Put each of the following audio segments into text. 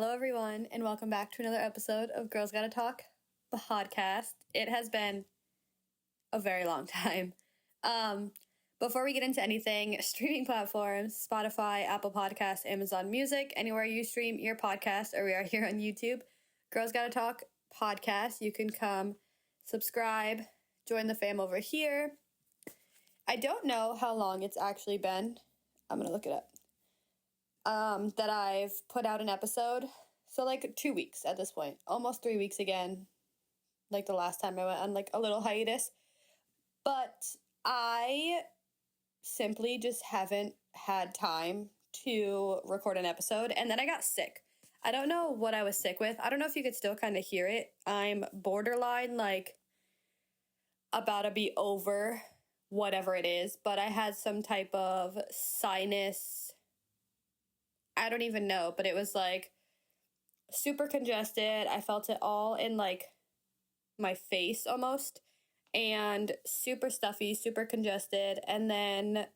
Hello, everyone, and welcome back to another episode of Girls Gotta Talk podcast. It has been a very long time. Before we get into anything, streaming platforms, Spotify, Apple Podcasts, Amazon Music, anywhere you stream your podcast, or we are here on YouTube, Girls Gotta Talk podcast. You can come subscribe, join the fam over here. I don't know how long it's actually been. I'm going to look it up. That I've put out an episode. So like 2 weeks at this point, almost 3 weeks again, like the last time I went on like a little hiatus. But I simply just haven't had time to record an episode. And then I got sick. I don't know what I was sick with. I don't know if you could still kind of hear it. I'm borderline like about to be over whatever it is, but I had some type of sinus. I don't even know, but it was like super congested. I felt it all in like my face almost, and super stuffy, super congested. And then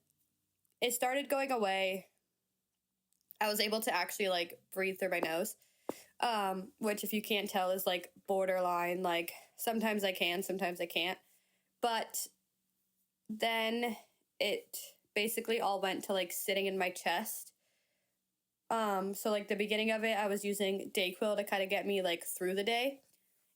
it started going away. I was able to actually like breathe through my nose, which if you can't tell is like borderline. Like sometimes I can, sometimes I can't. But then it basically all went to like sitting in my chest. So like the beginning of it, I was using Dayquil to kind of get me like through the day.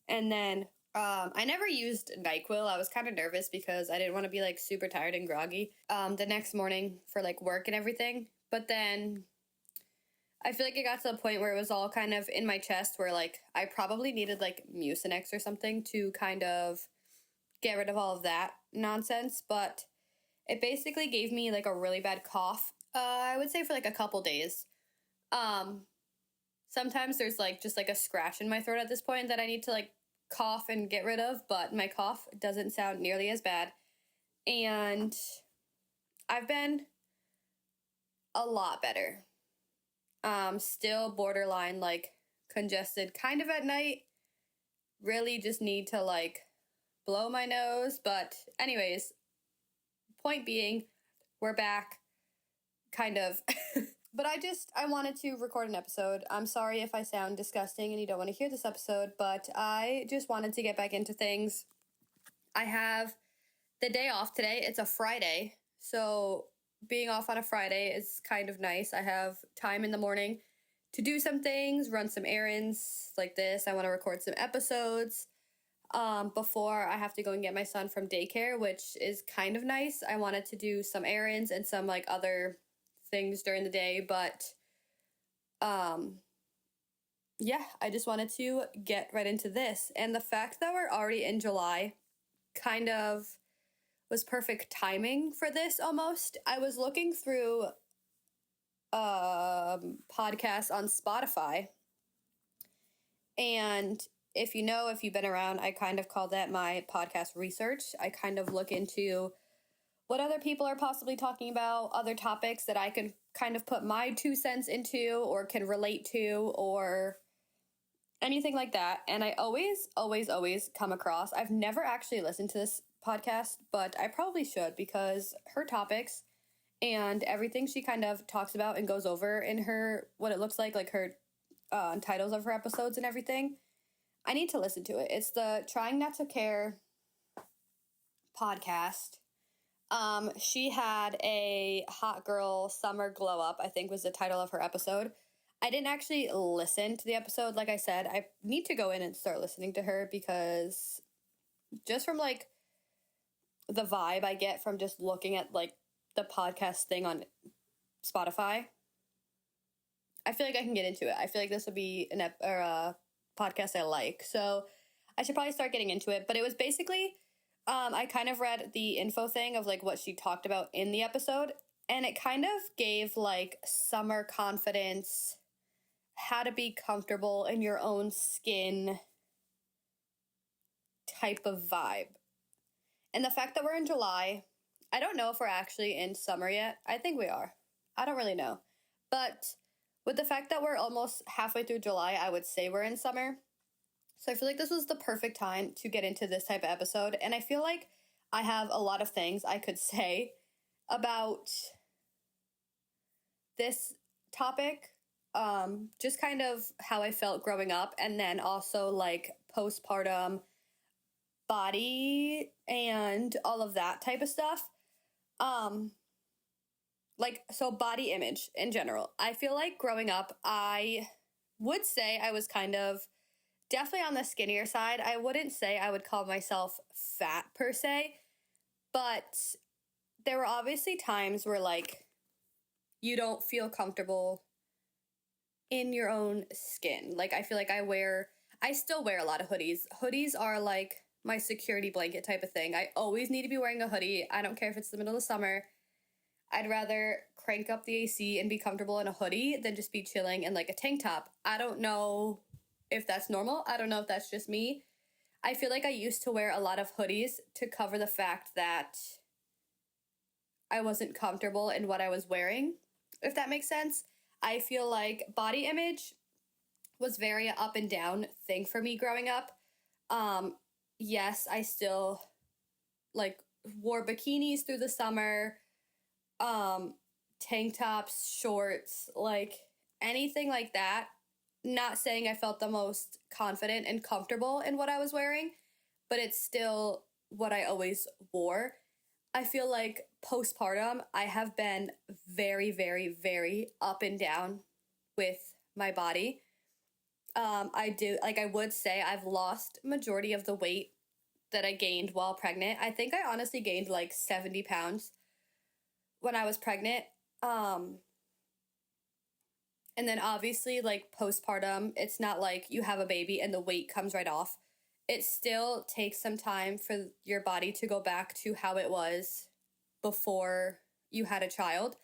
And then I never used NyQuil. I was kind of nervous because I didn't want to be like super tired and groggy the next morning for like work and everything. But then I feel like it got to the point where it was all kind of in my chest where like I probably needed like Mucinex or something to kind of get rid of all of that nonsense. But it basically gave me like a really bad cough. I would say for like a couple days. Sometimes there's like just like a scratch in my throat at this point that I need to like cough and get rid of, but my cough doesn't sound nearly as bad. And I've been a lot better. Still borderline like congested kind of at night. Really just need to like blow my nose. But anyways, point being, we're back kind of. But I wanted to record an episode. I'm sorry if I sound disgusting and you don't want to hear this episode, but I just wanted to get back into things. I have the day off today. It's a Friday, so being off on a Friday is kind of nice. I have time in the morning to do some things, run some errands like this. I want to record some episodes before I have to go and get my son from daycare, which is kind of nice. I wanted to do some errands and some like other things during the day, but yeah, I just wanted to get right into this. And the fact that we're already in July kind of was perfect timing for this almost. I was looking through podcasts on Spotify, and if you've been around, I kind of call that my podcast research. I kind of look into what other people are possibly talking about, other topics that I can kind of put my 2 cents into or can relate to or anything like that. And I always come across, I've never actually listened to this podcast, but I probably should because her topics and everything she kind of talks about and goes over in her, what it looks like her titles of her episodes and everything, I need to listen to it. It's the Trying Not to Care podcast. She had a hot girl summer glow up, I think was the title of her episode. I didn't actually listen to the episode. Like I said, I need to go in and start listening to her because just from like the vibe I get from just looking at like the podcast thing on Spotify, I feel like I can get into it. I feel like this would be a podcast I like. So I should probably start getting into it. But it was basically, I kind of read the info thing of like what she talked about in the episode, and it kind of gave like summer confidence, how to be comfortable in your own skin type of vibe. And the fact that we're in July, I don't know if we're actually in summer yet. I think we are. I don't really know. But with the fact that we're almost halfway through July, I would say we're in summer. So I feel like this was the perfect time to get into this type of episode. And I feel like I have a lot of things I could say about this topic. just kind of how I felt growing up, and then also like postpartum body and all of that type of stuff. Um, so body image in general. I feel like growing up, I would say I was kind of definitely on the skinnier side. I wouldn't say I would call myself fat per se, but there were obviously times where like you don't feel comfortable in your own skin. Like I feel like I still wear a lot of hoodies. Hoodies are like my security blanket type of thing. I always need to be wearing a hoodie. I don't care if it's the middle of summer. I'd rather crank up the AC and be comfortable in a hoodie than just be chilling in like a tank top. I don't know if that's normal. I don't know if that's just me. I feel like I used to wear a lot of hoodies to cover the fact that I wasn't comfortable in what I was wearing, if that makes sense. I feel like body image was very up and down thing for me growing up. Yes, I still like wore bikinis through the summer, tank tops, shorts, like anything like that. Not saying I felt the most confident and comfortable in what I was wearing, but it's still what I always wore. I feel like postpartum, I have been very, very, very up and down with my body. I would say I've lost majority of the weight that I gained while pregnant. I think I honestly gained like 70 pounds when I was pregnant. And then obviously like postpartum, it's not like you have a baby and the weight comes right off. It still takes some time for your body to go back to how it was before you had a child.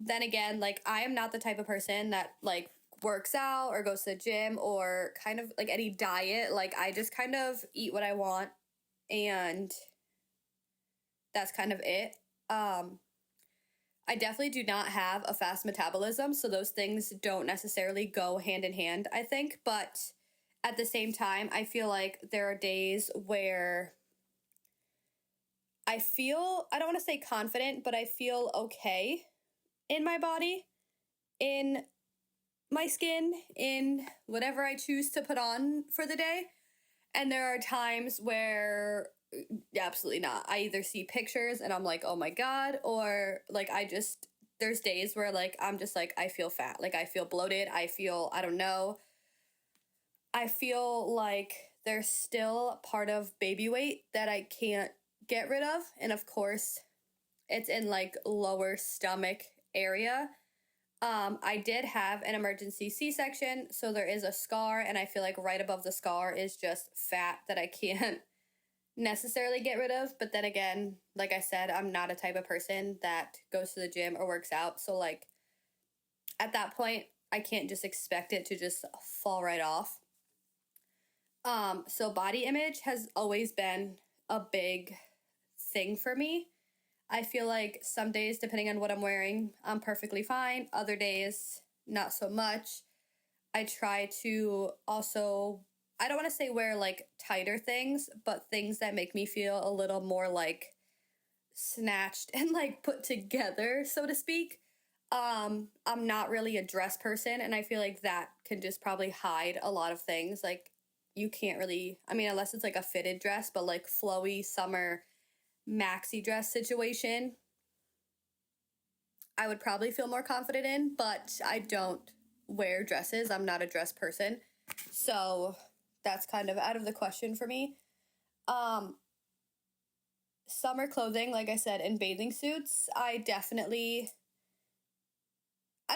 Then again, like I am not the type of person that like works out or goes to the gym or kind of like any diet. Like I just kind of eat what I want and that's kind of it. I definitely do not have a fast metabolism, so those things don't necessarily go hand in hand, I think. But at the same time, I feel like there are days where I don't want to say confident, but I feel okay in my body, in my skin, in whatever I choose to put on for the day. And there are times where absolutely not. I either see pictures and I'm like, oh my God, or like there's days where like I'm just like, I feel fat. Like I feel bloated. I don't know. I feel like there's still part of baby weight that I can't get rid of. And of course, it's in like lower stomach area. I did have an emergency C-section, so there is a scar, and I feel like right above the scar is just fat that I can't necessarily get rid of. But then again, like I said, I'm not a type of person that goes to the gym or works out. So like at that point, I can't just expect it to just fall right off. So body image has always been a big thing for me. I feel like some days, depending on what I'm wearing, I'm perfectly fine. Other days, not so much. I try to also, I don't want to say wear like tighter things, but things that make me feel a little more like snatched and like put together, so to speak. I'm not really a dress person, and I feel like that can just probably hide a lot of things. Like you can't really, I mean, unless it's like a fitted dress, but like flowy summer maxi dress situation, I would probably feel more confident in, but I don't wear dresses. I'm not a dress person. So that's kind of out of the question for me. Summer clothing, like I said, in bathing suits, I don't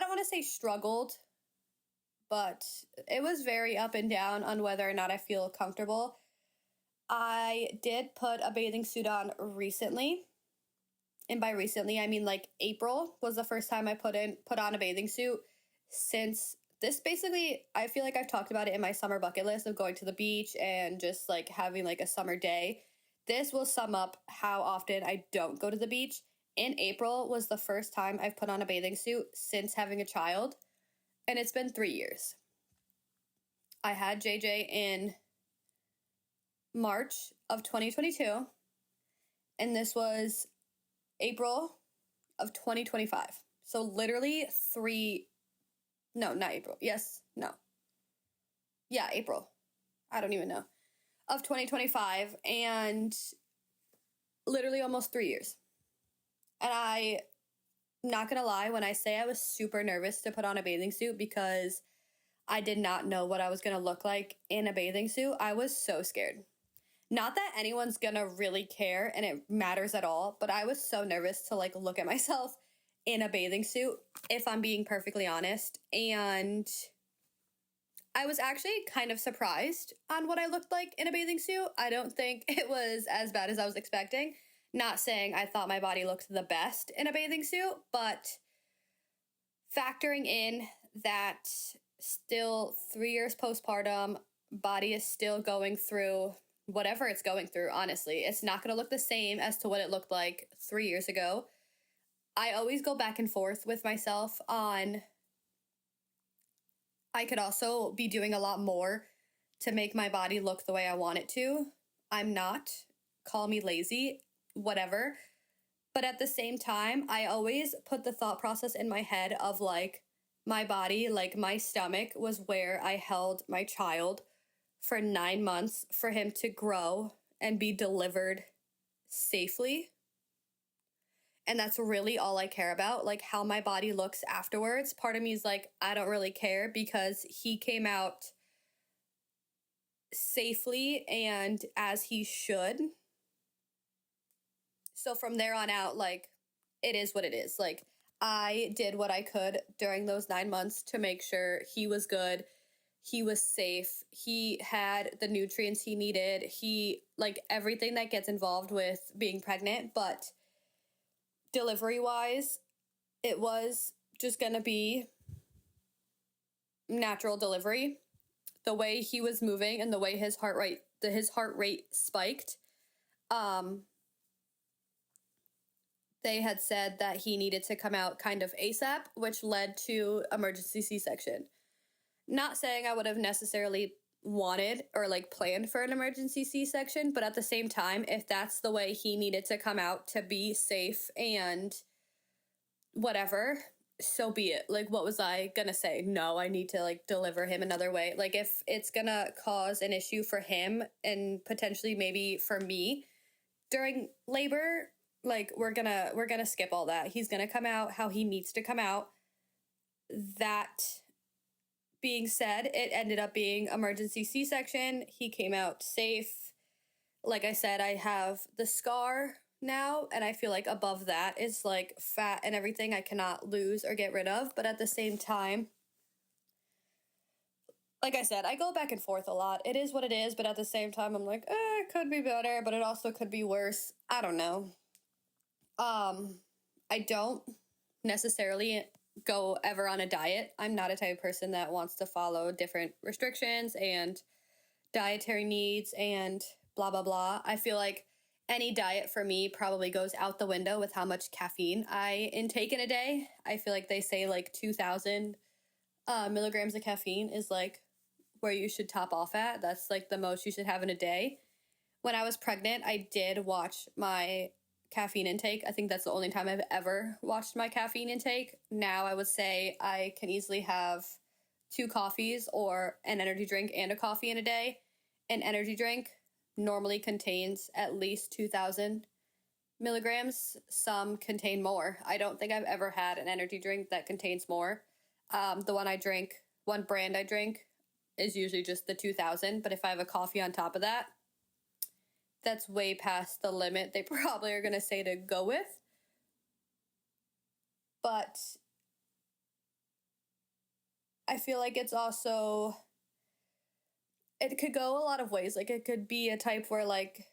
want to say struggled, but it was very up and down on whether or not I feel comfortable. I did put a bathing suit on recently. And by recently, I mean like April was the first time I put on a bathing suit since this basically, I feel like I've talked about it in my summer bucket list of going to the beach and just like having like a summer day. This will sum up how often I don't go to the beach. In April was the first time I've put on a bathing suit since having a child, and it's been 3 years. I had JJ in March of 2022, and this was April of 2025. So literally No, not April. Yes, no. Yeah, April. I don't even know. Of 2025, and literally almost 3 years. And I'm not gonna lie, when I say I was super nervous to put on a bathing suit because I did not know what I was gonna look like in a bathing suit, I was so scared. Not that anyone's gonna really care and it matters at all, but I was so nervous to like look at myself in a bathing suit, if I'm being perfectly honest. And I was actually kind of surprised on what I looked like in a bathing suit. I don't think it was as bad as I was expecting. Not saying I thought my body looked the best in a bathing suit, but factoring in that still 3 years postpartum, body is still going through whatever it's going through, honestly. It's not going to look the same as to what it looked like 3 years ago. I always go back and forth with myself on I could also be doing a lot more to make my body look the way I want it to. I'm not. Call me lazy, whatever. But at the same time, I always put the thought process in my head of like my body, like my stomach was where I held my child for 9 months for him to grow and be delivered safely. And that's really all I care about, like how my body looks afterwards. Part of me is like, I don't really care because he came out safely and as he should. So from there on out, like, it is what it is. Like, I did what I could during those 9 months to make sure he was good. He was safe. He had the nutrients he needed. He, like, everything that gets involved with being pregnant. But delivery-wise, it was just going to be natural delivery. The way he was moving and the way his heart rate spiked, they had said that he needed to come out kind of ASAP, which led to emergency C-section. Not saying I would have necessarily wanted or like planned for an emergency C-section, but at the same time, if that's the way he needed to come out to be safe and whatever, so be it. Like, what was I gonna say? No, I need to like deliver him another way. Like, if it's gonna cause an issue for him and potentially maybe for me during labor, like we're gonna skip all that. He's gonna come out how he needs to come out. That being said, it ended up being emergency C-section. He came out safe. Like I said, I have the scar now, and I feel like above that is like fat and everything I cannot lose or get rid of. But at the same time, like I said, I go back and forth a lot. It is what it is, but at the same time, I'm like, it could be better, but it also could be worse. I don't know. I don't necessarily go ever on a diet. I'm not a type of person that wants to follow different restrictions and dietary needs and blah, blah, blah. I feel like any diet for me probably goes out the window with how much caffeine I intake in a day. I feel like they say like 2,000 milligrams of caffeine is like where you should top off at. That's like the most you should have in a day. When I was pregnant, I did watch my caffeine intake. I think that's the only time I've ever watched my caffeine intake. Now I would say I can easily have 2 coffees or an energy drink and a coffee in a day. An energy drink normally contains at least 2,000 milligrams. Some contain more. I don't think I've ever had an energy drink that contains more. The one brand I drink is usually just the 2,000, but if I have a coffee on top of that, that's way past the limit they probably are going to say to go with. But I feel like it's also, it could go a lot of ways. Like, it could be a type where, like,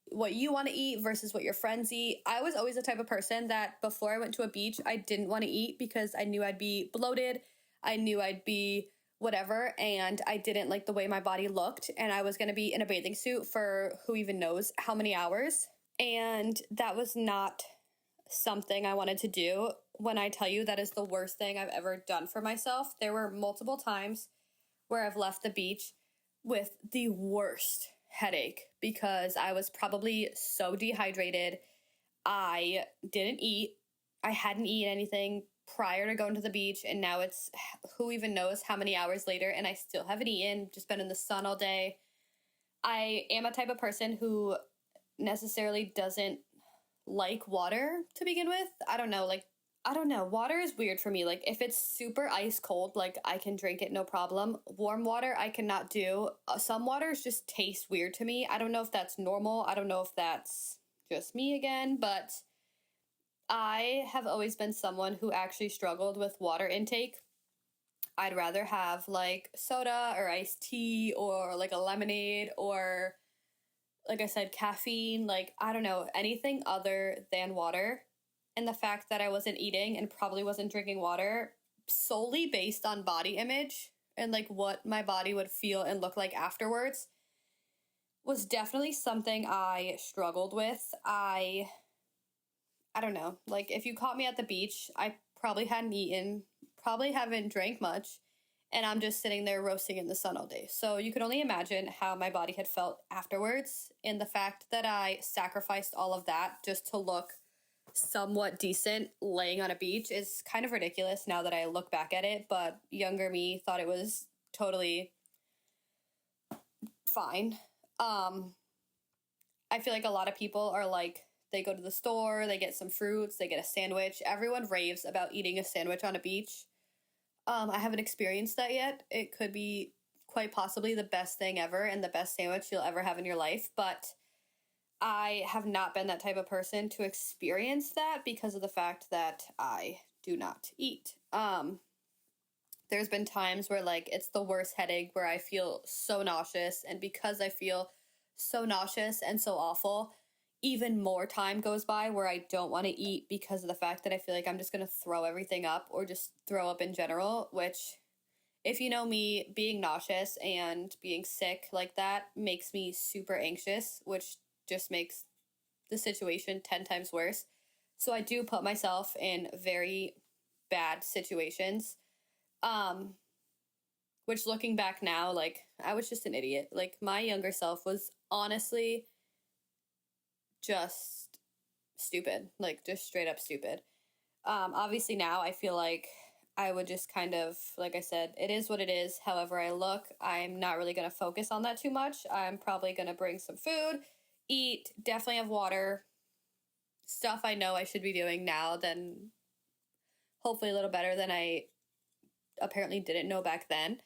what you want to eat versus what your friends eat. I was always the type of person that before I went to a beach, I didn't want to eat because I knew I'd be bloated. I knew I'd be whatever, and I didn't like the way my body looked, and I was going to be in a bathing suit for who even knows how many hours, and that was not something I wanted to do. When I tell you that is the worst thing I've ever done for myself, there were multiple times where I've left the beach with the worst headache because I was probably so dehydrated. I didn't eat. I hadn't eaten anything prior to going to the beach, and now it's who even knows how many hours later, and I still haven't eaten, just been in the sun all day. I am a type of person who necessarily doesn't like water to begin with. I don't know, water is weird for me. Like, if it's super ice cold, like, I can drink it, no problem. Warm water, I cannot do. Some waters just taste weird to me. I don't know if that's normal. I don't know if that's just me again, but I have always been someone who actually struggled with water intake. I'd rather have, like, soda or iced tea or, like, a lemonade or, like I said, caffeine. Like, I don't know, anything other than water. And the fact that I wasn't eating and probably wasn't drinking water solely based on body image and, like, what my body would feel and look like afterwards was definitely something I struggled with. I don't know. Like, if you caught me at the beach, I probably hadn't eaten, probably haven't drank much, and I'm just sitting there roasting in the sun all day. So you could only imagine how my body had felt afterwards. And the fact that I sacrificed all of that just to look somewhat decent laying on a beach is kind of ridiculous now that I look back at it. But younger me thought it was totally fine. I feel like a lot of people are like, they go to the store, they get some fruits, they get a sandwich. Everyone raves about eating a sandwich on a beach. I haven't experienced that yet. It could be quite possibly the best thing ever and the best sandwich you'll ever have in your life, but I have not been that type of person to experience that because of the fact that I do not eat. There's been times where, like, it's the worst headache where I feel so nauseous, and because I feel so nauseous and so awful, even more time goes by where I don't want to eat because of the fact that I feel like I'm just going to throw everything up or just throw up in general, which, if you know me, being nauseous and being sick like that makes me super anxious, which just makes the situation 10 times worse. So I do put myself in very bad situations, which, looking back now, like, I was just an idiot. Like, my younger self was honestly just stupid, like, just straight up stupid. Obviously now I feel like I would just kind of, like I said, it is what it is. However I look, I'm not really going to focus on that too much. I'm probably going to bring some food, eat, definitely have water, stuff I know I should be doing now, then hopefully a little better than I apparently didn't know back then.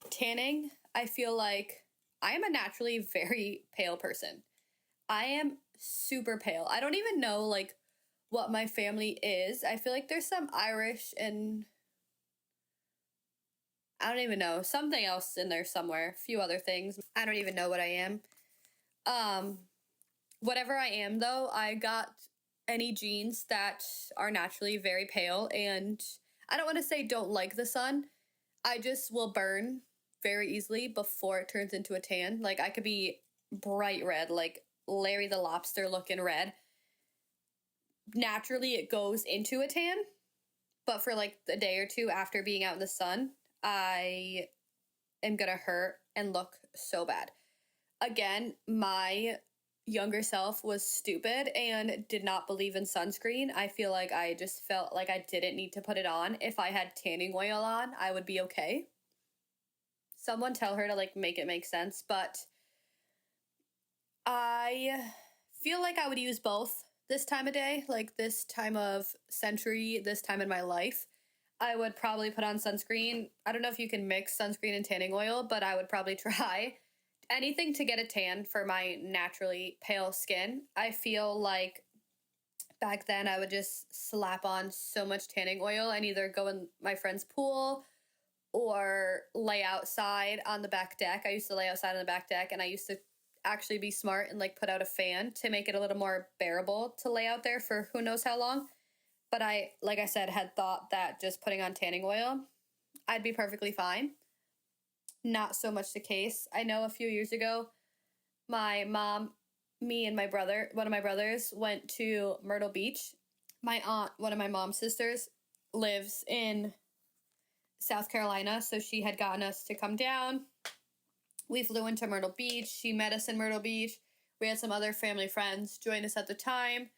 Tanning, I feel like I am a naturally very pale person. I am super pale. I don't even know, like, what my family is. I feel like there's some Irish and I don't even know, something else in there somewhere, a few other things. I don't even know what I am. Whatever I am, though, I got any genes that are naturally very pale, and I don't want to say don't like the sun. I just will burn very easily before it turns into a tan. Like, I could be bright red, like Larry the Lobster looking red. Naturally, it goes into a tan, but for like a day or two after being out in the sun, I am gonna hurt and look so bad. Again, my younger self was stupid and did not believe in sunscreen. I feel like I just felt like I didn't need to put it on. If I had tanning oil on, I would be okay. Someone tell her to, like, make it make sense, but I feel like I would use both this time of day, like this time of century, this time in my life. I would probably put on sunscreen. I don't know if you can mix sunscreen and tanning oil, but I would probably try anything to get a tan for my naturally pale skin. I feel like back then I would just slap on so much tanning oil and either go in my friend's pool or lay outside on the back deck. I used to lay outside on the back deck, and I used to actually be smart and, like, put out a fan to make it a little more bearable to lay out there for who knows how long. But I, like I said, had thought that just putting on tanning oil, I'd be perfectly fine. Not so much the case. I know a few years ago, my mom, me and my brother, one of my brothers, went to Myrtle Beach. My aunt, one of my mom's sisters, lives in South Carolina, so she had gotten us to come down. We flew into Myrtle Beach. She met us in Myrtle Beach. We had some other family friends join us at the time.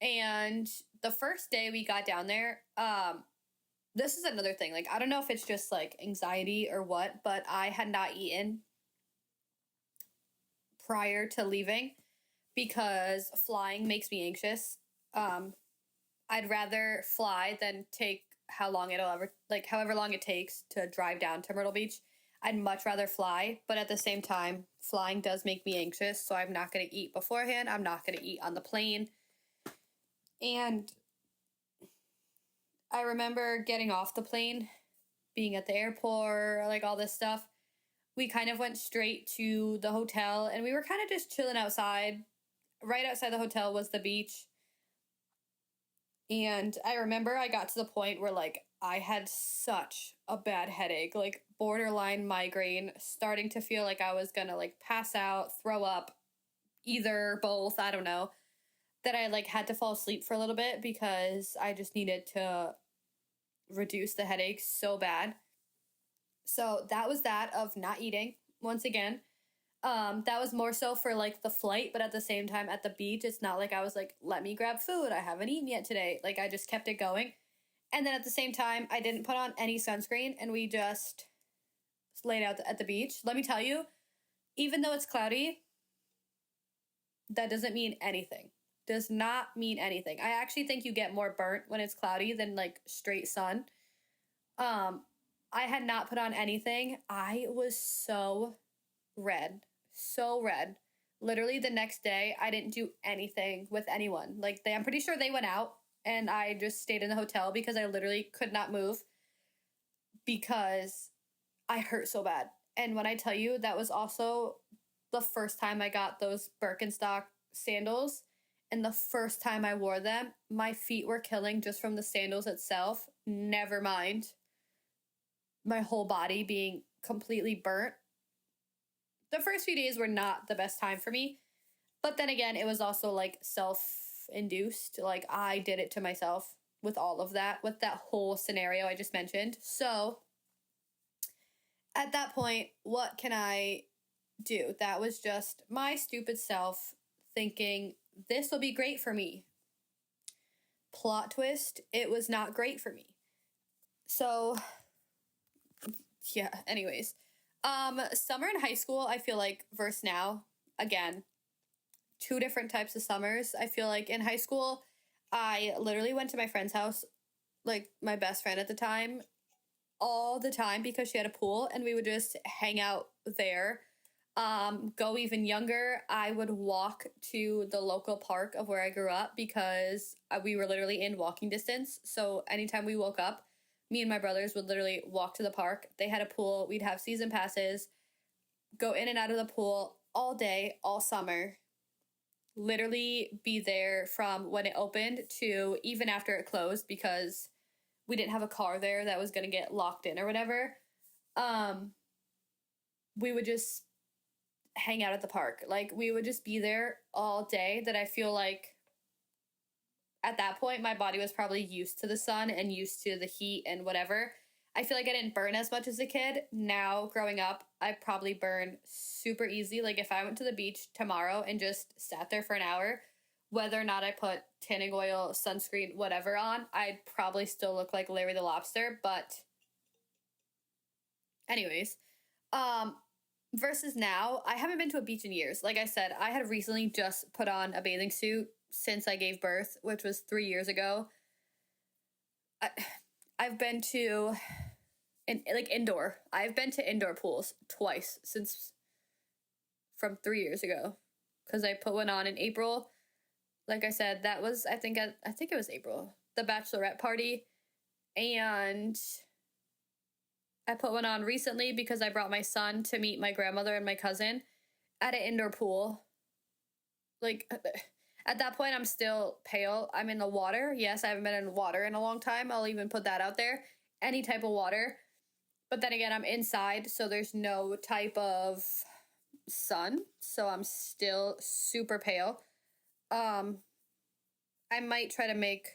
And the first day we got down there, this is another thing. Like, I don't know if it's just like anxiety or what, but I had not eaten prior to leaving because flying makes me anxious. I'd rather fly than take however long it takes to drive down to Myrtle Beach. I'd much rather fly, but at the same time, flying does make me anxious, so I'm not going to eat beforehand. I'm not going to eat on the plane. And I remember getting off the plane, being at the airport, like all this stuff. We kind of went straight to the hotel, and we were kind of just chilling outside. Right outside the hotel was the beach. And I remember I got to the point where, like, I had such a bad headache, like borderline migraine, starting to feel like I was gonna like pass out, throw up, either, both, I don't know, that I like had to fall asleep for a little bit because I just needed to reduce the headache so bad. So that was that of not eating once again. That was more so for like the flight, but at the same time at the beach, it's not like I was like, let me grab food. I haven't eaten yet today. Like I just kept it going. And then at the same time, I didn't put on any sunscreen and we just laid out at the beach. Let me tell you, even though it's cloudy, that doesn't mean anything. Does not mean anything. I actually think you get more burnt when it's cloudy than like straight sun. I had not put on anything. I was so red. So red. Literally the next day, I didn't do anything with anyone. Like I'm pretty sure they went out and I just stayed in the hotel because I literally could not move because I hurt so bad. And when I tell you, that was also the first time I got those Birkenstock sandals. And the first time I wore them, my feet were killing just from the sandals itself. Never mind my whole body being completely burnt. The first few days were not the best time for me. But then again, it was also like self-induced. Like I did it to myself with all of that, with that whole scenario I just mentioned. So at that point, what can I do? That was just my stupid self thinking this will be great for me. Plot twist, it was not great for me. So yeah, anyways. Summer in high school, I feel like, versus now, again, two different types of summers. I feel like in high school, I literally went to my friend's house, like my best friend at the time, all the time because she had a pool and we would just hang out there. Go even younger, I would walk to the local park of where I grew up because we were literally in walking distance. So anytime we woke up, me and my brothers would literally walk to the park. They had a pool. We'd have season passes, go in and out of the pool all day, all summer. Literally be there from when it opened to even after it closed because we didn't have a car there that was going to get locked in or whatever. We would just hang out at the park. Like we would just be there all day. That I feel like at that point, my body was probably used to the sun and used to the heat and whatever. I feel like I didn't burn as much as a kid. Now, growing up, I probably burn super easy. Like, if I went to the beach tomorrow and just sat there for an hour, whether or not I put tanning oil, sunscreen, whatever on, I'd probably still look like Larry the Lobster. But anyways, versus now, I haven't been to a beach in years. Like I said, I had recently just put on a bathing suit since I gave birth, which was 3 years ago. I've been to indoor. I've been to indoor pools twice from 3 years ago, because I put one on in April. Like I said, that was I think it was April, the bachelorette party, and I put one on recently because I brought my son to meet my grandmother and my cousin at an indoor pool. Like, at that point, I'm still pale. I'm in the water. Yes, I haven't been in water in a long time. I'll even put that out there. Any type of water. But then again, I'm inside, so there's no type of sun. So I'm still super pale. I might try to make,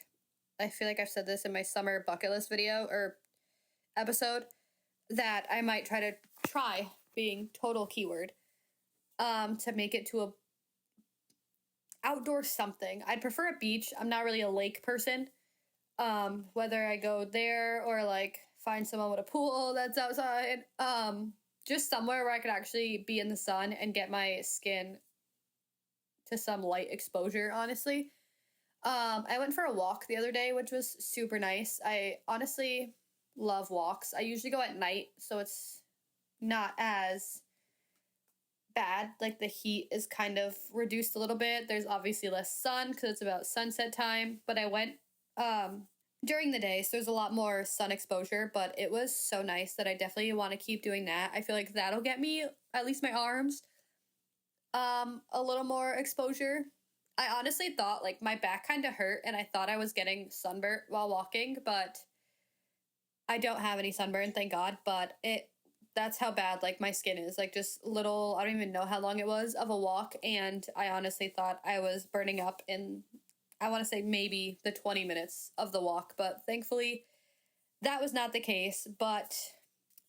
I feel like I've said this in my summer bucket list video or episode, that I might try being total keyword, to make it to outdoor something. I'd prefer a beach. I'm not really a lake person. Whether I go there or like find someone with a pool that's outside. Just somewhere where I could actually be in the sun and get my skin to some light exposure, honestly. I went for a walk the other day, which was super nice. I honestly love walks. I usually go at night, so it's not as bad. Like the heat is kind of reduced a little bit. There's obviously less sun because it's about sunset time, but I went during the day, so there's a lot more sun exposure, but it was so nice that I definitely want to keep doing that. I feel like that'll get me, at least my arms, a little more exposure. I honestly thought like my back kind of hurt and I thought I was getting sunburnt while walking, but I don't have any sunburn, thank God, but that's how bad like my skin is. Like just little, I don't even know how long it was of a walk, and I honestly thought I was burning up in, I want to say maybe the 20 minutes of the walk, but thankfully that was not the case. But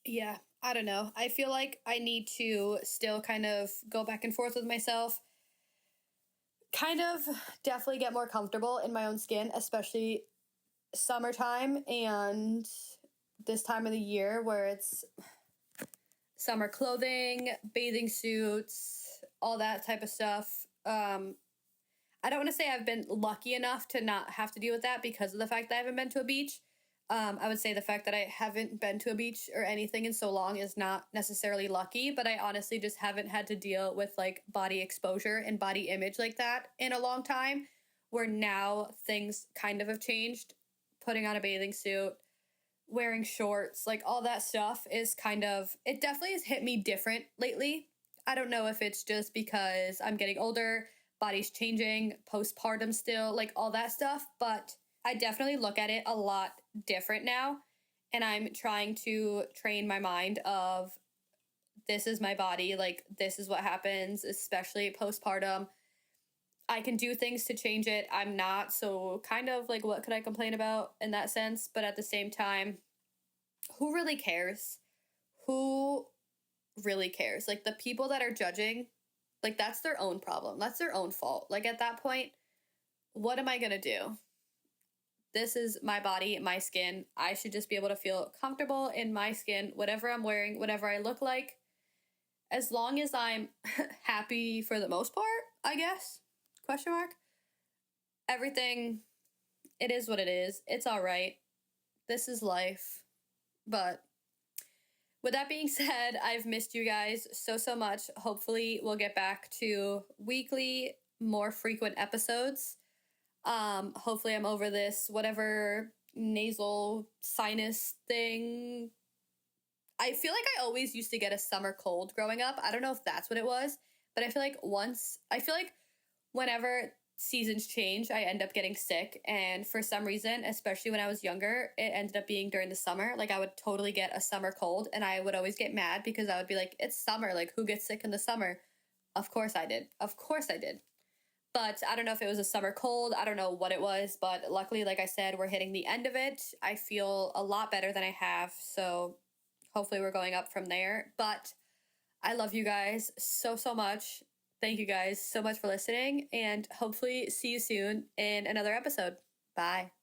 yeah, I don't know. I feel like I need to still kind of go back and forth with myself, kind of definitely get more comfortable in my own skin, especially summertime and this time of the year where it's summer clothing, bathing suits, all that type of stuff. I don't want to say I've been lucky enough to not have to deal with that because of the fact that I haven't been to a beach. I would say the fact that I haven't been to a beach or anything in so long is not necessarily lucky, but I honestly just haven't had to deal with like body exposure and body image like that in a long time, where now things kind of have changed. Putting on a bathing suit, wearing shorts, like all that stuff is kind of, it definitely has hit me different lately. I don't know if it's just because I'm getting older, body's changing, postpartum still, like all that stuff, but I definitely look at it a lot different now, and I'm trying to train my mind of this is my body, like this is what happens, especially postpartum. I can do things to change it. I'm not, so kind of like what could I complain about in that sense? But at the same time, who really cares? Who really cares? Like the people that are judging, like that's their own problem. That's their own fault. Like at that point, what am I going to do? This is my body, my skin. I should just be able to feel comfortable in my skin, whatever I'm wearing, whatever I look like. As long as I'm happy for the most part, I guess. Question mark. Everything, it is what it is. It's all right. This is life. But with that being said, I've missed you guys so much. Hopefully we'll get back to weekly, more frequent episodes. Hopefully I'm over this whatever nasal sinus thing. I feel like I always used to get a summer cold growing up. I don't know if that's what it was, but I feel like whenever seasons change, I end up getting sick. And for some reason, especially when I was younger, it ended up being during the summer. Like I would totally get a summer cold and I would always get mad because I would be like, it's summer. Like who gets sick in the summer? Of course I did. Of course I did. But I don't know if it was a summer cold. I don't know what it was. But luckily, like I said, we're hitting the end of it. I feel a lot better than I have. So hopefully we're going up from there. But I love you guys so much. Thank you guys so much for listening. And hopefully see you soon in another episode. Bye.